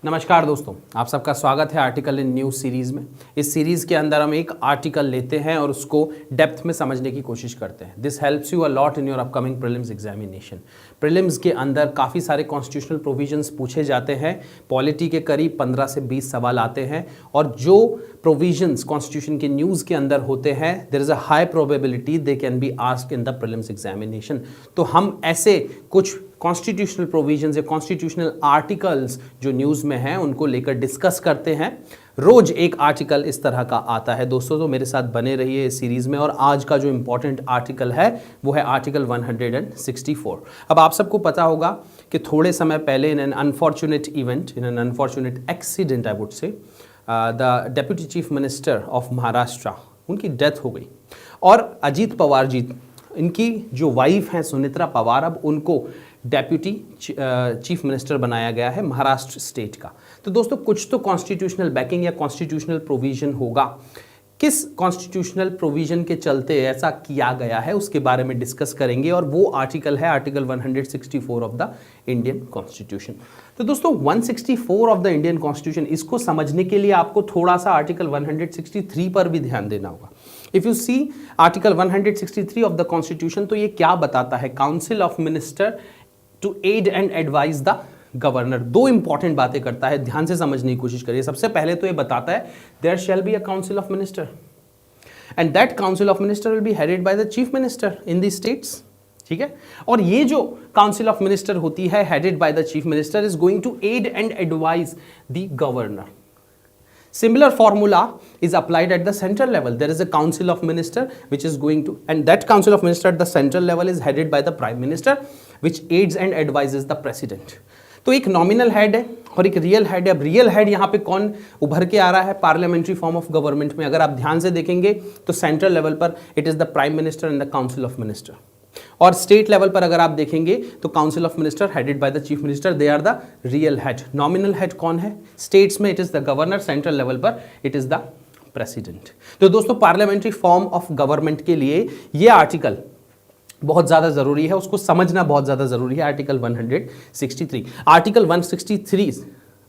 नमस्कार दोस्तों, आप सबका स्वागत है आर्टिकल इन न्यूज़ सीरीज़ में। इस सीरीज़ के अंदर हम एक आर्टिकल लेते हैं और उसको डेप्थ में समझने की कोशिश करते हैं। This helps you a lot in your upcoming prelims examination. Prelims के अंदर काफ़ी सारे कॉन्स्टिट्यूशनल प्रोविजंस पूछे जाते हैं। पॉलिटी के करीब 15 से 20 सवाल आते हैं और जो प्रोविजंस कॉन्स्टिट्यूशन के न्यूज़ के अंदर होते हैं, there is a high probability they can be asked in the prelims examination. तो हम ऐसे कुछ कॉन्स्टिट्यूशनल प्रोविजंस या कॉन्स्टिट्यूशनल आर्टिकल्स जो न्यूज़ में हैं उनको लेकर डिस्कस करते हैं। रोज एक आर्टिकल इस तरह का आता है दोस्तों, तो मेरे साथ बने रहिए इस सीरीज़ में। और आज का जो इंपॉर्टेंट आर्टिकल है वो है आर्टिकल 164। अब आप सबको पता होगा कि थोड़े समय पहले in an unfortunate event, in an unfortunate accident I would say, the deputy chief minister of Maharashtra, उनकी डेथ हो गई। और अजीत पवार जी, इनकी जो वाइफ हैं सुनित्रा पवार, अब उनको डेप्यूटी चीफ मिनिस्टर बनाया गया है महाराष्ट्र स्टेट का। तो दोस्तों कुछ तो कॉन्स्टिट्यूशनल बैकिंग या कॉन्स्टिट्यूशनल प्रोविजन होगा। किस कॉन्स्टिट्यूशनल प्रोविजन के चलते ऐसा किया गया है उसके बारे में डिस्कस करेंगे, और वो आर्टिकल है article 164 of the Indian constitution. तो दोस्तों 164 ऑफ द इंडियन कॉन्स्टिट्यूशन, इसको समझने के लिए आपको थोड़ा सा आर्टिकल 163 पर भी ध्यान देना होगा। If you see article 163 of the constitution, तो ये क्या बताता है? Council of minister to aid and advise the governor. दो इंपॉर्टेंट बातें करता है, ध्यान से समझने की कोशिश करिए। सबसे पहले तो ये बताता है there shall be a council of minister and that council of minister will be headed by the chief minister in the states. ठीक है, और ये जो काउंसिल ऑफ मिनिस्टर होती है headed by the chief minister is going to aid and advise the governor. Similar formula is applied at the central level. There is a council of minister which is going to, and that council of minister at the central level is headed by the prime minister which aids and advises the president. तो एक nominal head है और एक real head है। अब real head यहाँ पे कौन उभर के आ रहा है? पार्लियामेंट्री फॉर्म ऑफ गवर्नमेंट में अगर आप ध्यान से देखेंगे तो सेंट्रल लेवल पर it is the prime minister and the council of minister, और स्टेट लेवल पर अगर आप देखेंगे तो council of minister headed by the chief minister, they are the real head. Nominal head कौन है? स्टेट्स में it is the governor, central level पर इट इज द प्रेसिडेंट। तो दोस्तों पार्लियामेंट्री फॉर्म ऑफ गवर्नमेंट के लिए ये आर्टिकल बहुत ज़्यादा ज़रूरी है, उसको समझना बहुत ज़्यादा ज़रूरी है। आर्टिकल 163, आर्टिकल 163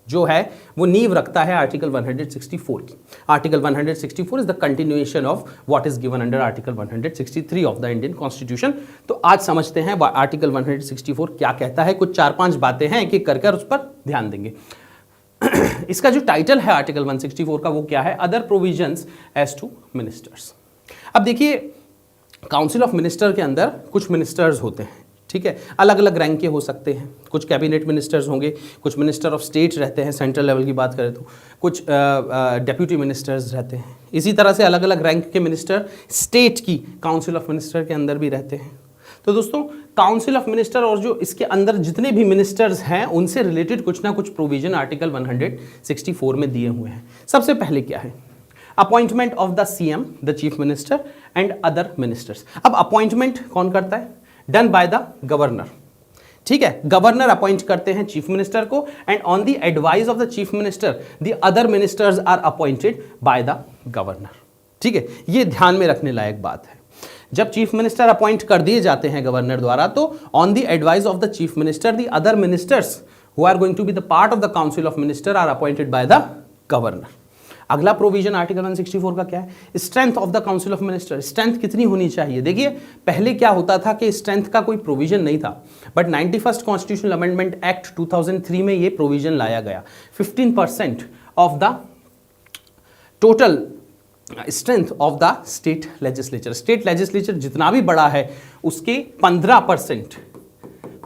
जो है वो नींव रखता है आर्टिकल 164 की। Article 164 is the continuation of what is given under article 163 of the Indian constitution. तो आज समझते हैं आर्टिकल 164 क्या कहता है। कुछ 4-5 बातें हैं, एक एक कर उस पर ध्यान देंगे। इसका जो टाइटल है आर्टिकल 164 का वो क्या है? Other provisions as to ministers. अब देखिए, काउंसिल ऑफ मिनिस्टर के अंदर कुछ मिनिस्टर्स होते हैं, ठीक है, अलग अलग रैंक के हो सकते हैं। कुछ कैबिनेट मिनिस्टर्स होंगे, कुछ मिनिस्टर ऑफ स्टेट रहते हैं, सेंट्रल लेवल की बात करें तो कुछ डेप्यूटी मिनिस्टर्स रहते हैं। इसी तरह से अलग अलग रैंक के मिनिस्टर स्टेट की काउंसिल ऑफ मिनिस्टर के अंदर भी रहते हैं। तो दोस्तों काउंसिल ऑफ मिनिस्टर और जो इसके अंदर जितने भी मिनिस्टर्स हैं उनसे रिलेटेड कुछ ना कुछ प्रोविजन आर्टिकल 164 में दिए हुए हैं। सबसे पहले क्या है? Appointment of the CM, the chief minister and other ministers. अब अपॉइंटमेंट कौन करता है? Done by the governor. ठीक है, गवर्नर अपॉइंट करते हैं चीफ मिनिस्टर को, and on the advice of the chief minister the other ministers are appointed by the governor. ठीक है, ये ध्यान में रखने लायक बात है। जब चीफ मिनिस्टर अपॉइंट कर दिए जाते हैं गवर्नर द्वारा, तो on the advice of the chief minister the other ministers who are going to be the part of the council of minister are appointed by the governor. अगला provision article 164 का क्या है? Strength of the council of minister. Strength कितनी होनी चाहिए? देखिए, पहले क्या होता था कि स्ट्रेंथ का कोई प्रोविजन नहीं था, but 91st constitutional amendment act 2003 में ये प्रोविजन लाया गया। 15% of the total strength of the state legislature. State legislature जितना भी बड़ा है उसके 15%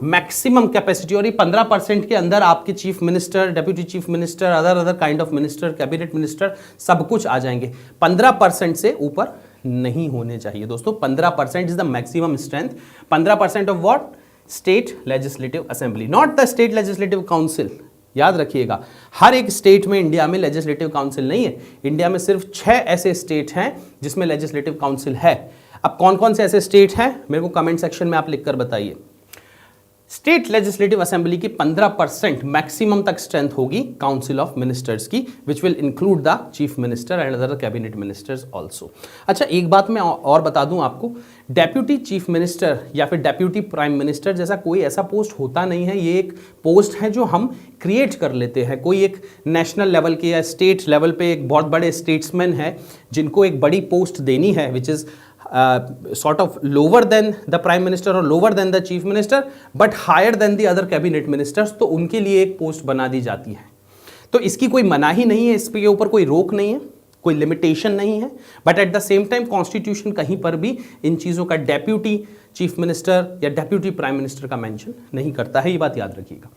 मैक्सिमम कैपेसिटी, और ये 15% के अंदर आपके chief minister, deputy chief minister, other kind of minister, cabinet minister सब कुछ आ जाएंगे। 15% से ऊपर नहीं होने चाहिए दोस्तों। 15% is the maximum strength. 15% of what? State legislative assembly, not the state legislative council. याद रखिएगा, हर एक स्टेट में इंडिया में लेजिस्लेटिव काउंसिल नहीं है। इंडिया में सिर्फ 6 ऐसे स्टेट हैं जिसमें लेजिस्लेटिव काउंसिल है। अब कौन कौन से ऐसे स्टेट हैं मेरे को कमेंट सेक्शन में आप लिखकर बताइए। स्टेट लेजिस्लेटिव असेंबली की 15% मैक्सिमम तक स्ट्रेंथ होगी काउंसिल ऑफ मिनिस्टर्स की, which will include the chief minister and other cabinet ministers also. अच्छा, एक बात मैं और बता दूं आपको, डेप्यूटी चीफ मिनिस्टर या फिर डेप्यूटी प्राइम मिनिस्टर जैसा कोई ऐसा पोस्ट होता नहीं है। ये एक पोस्ट है जो हम क्रिएट कर लेते हैं। कोई एक नेशनल लेवल के या स्टेट लेवल पे एक बहुत बड़े स्टेट्समैन है जिनको एक बड़ी पोस्ट देनी है, which is sort of lower than the prime minister or lower than the chief minister but higher than the other cabinet ministers, तो उनके लिए एक पोस्ट बना दी जाती है। तो इसकी कोई मनाही नहीं है, इसके ऊपर कोई रोक नहीं है, कोई लिमिटेशन नहीं है, but at the same time constitution कहीं पर भी इन चीज़ों का डेप्यूटी चीफ मिनिस्टर या डेप्यूटी प्राइम मिनिस्टर का मेंशन नहीं करता है, ये बात याद रखिएगा।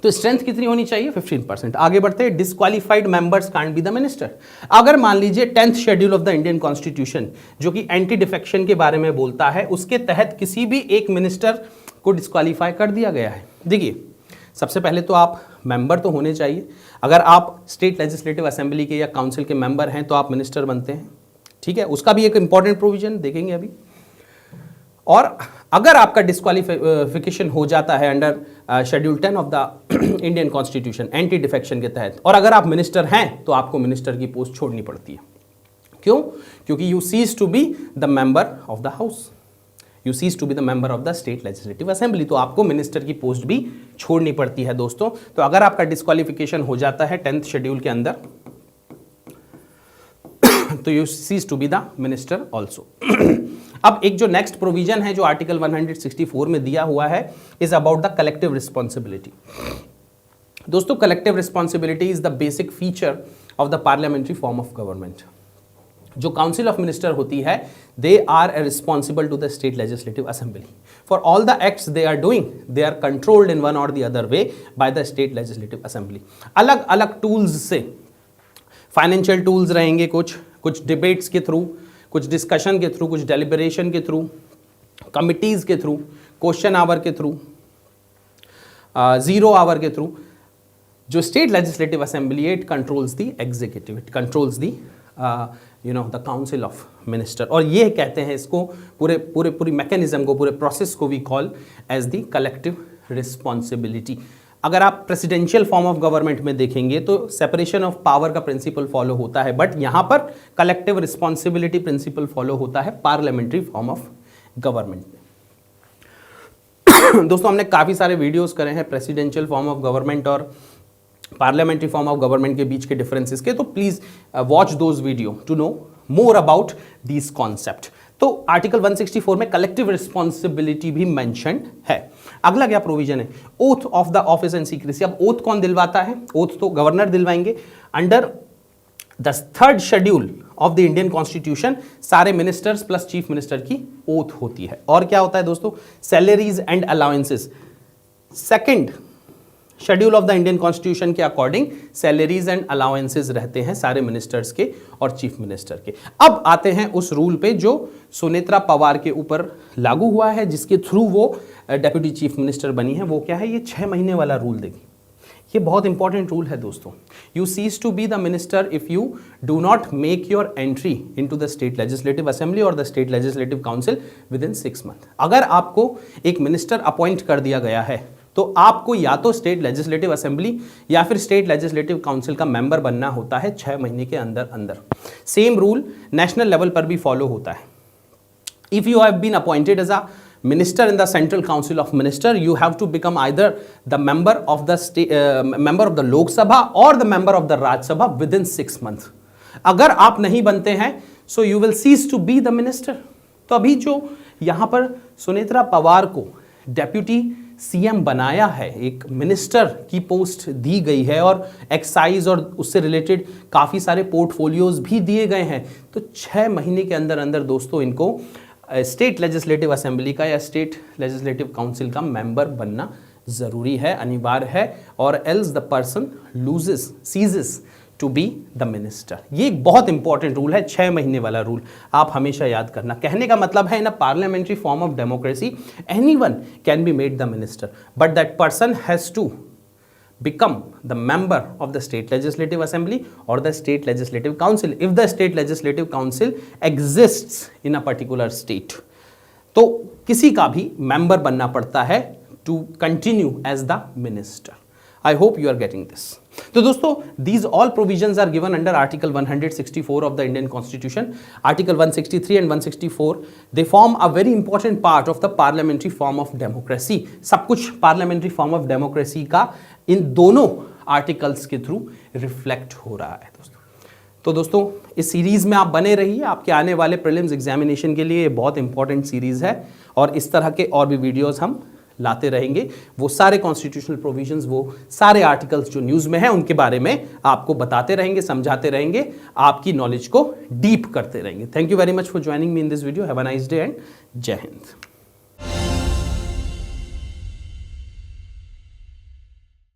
तो स्ट्रेंथ कितनी होनी चाहिए? 15%। आगे बढ़ते हैं, disqualified members can't be the minister. अगर मान लीजिए 10th schedule of the Indian constitution जो कि एंटी डिफेक्शन के बारे में बोलता है, उसके तहत किसी भी एक मिनिस्टर को डिस्क्वालीफाई कर दिया गया है। देखिए, सबसे पहले तो आप मेंबर तो होने चाहिए। अगर आप स्टेट लेजिस्लेटिव असेंबली के या काउंसिल के मेंबर हैं तो आप मिनिस्टर बनते हैं, ठीक है। उसका भी एक इंपॉर्टेंट प्रोविजन देखेंगे अभी। और अगर आपका डिस्क्वालिफिकेशन हो जाता है under schedule 10 of the Indian constitution anti defection के तहत, और अगर आप मिनिस्टर हैं तो आपको मिनिस्टर की पोस्ट छोड़नी पड़ती है। क्यों? क्योंकि you cease to be the member of the house, you cease to be the member of the state legislative assembly, तो आपको मिनिस्टर की पोस्ट भी छोड़नी पड़ती है दोस्तों। तो अगर आपका डिस्क्वालिफिकेशन हो जाता है 10th शेड्यूल के अंदर तो you cease to be the minister also. अब एक जो नेक्स्ट प्रोविजन है जो आर्टिकल 164 में दिया हुआ है, is about the collective responsibility. दोस्तों, collective responsibility is the basic feature of the parliamentary form of government. जो काउंसिल ऑफ मिनिस्टर होती है, they are responsible to the state legislative assembly for all the acts they are doing, they are controlled in one और the other way by the state legislative assembly. अलग अलग tools से, financial tools रहेंगे, कुछ debates के through, कुछ discussion के through, कुछ डेलिब्रेशन के थ्रू, कमिटीज़ के थ्रू, क्वेश्चन आवर के थ्रू, 0 आवर के थ्रू, जो स्टेट लेजिस्लेटिव असेंबली है, it controls the executive, it controls the the council of minister. और ये कहते हैं इसको, पूरी मैकेनिज्म को, पूरे प्रोसेस को we call as the collective responsibility. अगर आप प्रेसिडेंशियल फॉर्म ऑफ गवर्नमेंट में देखेंगे तो सेपरेशन ऑफ पावर का प्रिंसिपल फॉलो होता है, बट यहां पर कलेक्टिव रिस्पॉन्सिबिलिटी प्रिंसिपल फॉलो होता है पार्लियामेंट्री फॉर्म ऑफ गवर्नमेंट में। दोस्तों, हमने काफ़ी सारे वीडियोस करे हैं प्रेसिडेंशियल फॉर्म ऑफ गवर्नमेंट और पार्लियामेंट्री फॉर्म ऑफ गवर्नमेंट के बीच के डिफरेंसेस के, तो please watch those video to know more about this concept. तो आर्टिकल 164 में कलेक्टिव रिस्पॉन्सिबिलिटी भी मेंशन्ड है। अगला क्या प्रोविजन है? Oath of the office and secrecy. अब ओथ कौन दिलवाता है? ओथ तो गवर्नर दिलवाएंगे। Under the 3rd schedule of the Indian constitution सारे मिनिस्टर्स प्लस चीफ मिनिस्टर की ओथ होती है। और क्या होता है दोस्तों? Salaries and allowances. 2nd schedule of the Indian constitution के अकॉर्डिंग सैलरीज एंड अलाउंसेस रहते हैं सारे मिनिस्टर्स के और चीफ मिनिस्टर के। अब आते हैं उस रूल पे जो सुनेत्रा पवार के ऊपर लागू हुआ है, जिसके थ्रू वो डेप्यूटी चीफ मिनिस्टर बनी है। वो क्या है? ये 6 महीने वाला रूल। देखिए, ये बहुत इंपॉर्टेंट रूल है दोस्तों। You cease to be the minister if you do not make your entry into the state legislative assembly और the state legislative council within 6 month. अगर आपको एक मिनिस्टर अपॉइंट कर दिया गया है तो आपको या तो स्टेट लेजिस्लेटिव असेंबली या फिर स्टेट लेजिस्लेटिव काउंसिल का मेंबर बनना होता है 6 महीने के अंदर अंदर। सेम रूल नेशनल लेवल पर भी फॉलो होता है। If you have been appointed as a minister in the central council of minister, you have to become either the member of the state member of the Lok Sabha or the member of the Raj Sabha within 6 months. अगर आप नहीं बनते हैं so you will cease to be the minister. तो अभी जो यहाँ पर सुनेत्रा पवार को डेप्यूटी सीएम बनाया है, एक मिनिस्टर की पोस्ट दी गई है और एक्साइज और उससे रिलेटेड काफ़ी सारे पोर्टफोलियोज भी दिए गए हैं, तो 6 महीने के अंदर अंदर दोस्तों इनको स्टेट लेजिस्लेटिव असेंबली का या स्टेट लेजिस्लेटिव काउंसिल का मेंबर बनना ज़रूरी है, अनिवार्य है, और else the person loses ceases to be the minister. ये एक बहुत इंपॉर्टेंट रूल है, 6 महीने वाला रूल, आप हमेशा याद करना। कहने का मतलब है, in a parliamentary form of democracy anyone can be made the minister, but that person has to become the member of the state legislative assembly or the state legislative council if the state legislative council exists in a particular state। तो किसी का भी member बनना पड़ता है to continue as the minister. I hope you are getting this. तो दोस्तों, these all provisions are given under Article 164 of the Indian Constitution. Article 163 and 164, they form a very important part of the parliamentary form of democracy. सब कुछ parliamentary form of democracy का इन दोनों articles के through reflect हो रहा है दोस्तों। तो दोस्तों, इस सीरीज़ में आप बने रहिए, आपके आने वाले प्रीलिम्स एग्जामिनेशन के लिए ये बहुत इंपॉर्टेंट सीरीज़ है और इस तरह के और भी वीडियोस हम लाते रहेंगे। वो सारे कॉन्स्टिट्यूशनल प्रोविजंस, वो सारे आर्टिकल्स जो न्यूज़ में हैं उनके बारे में आपको बताते रहेंगे, समझाते रहेंगे, आपकी नॉलेज को डीप करते रहेंगे। Thank you very much for joining me in this video. Have a nice day and जय हिंद।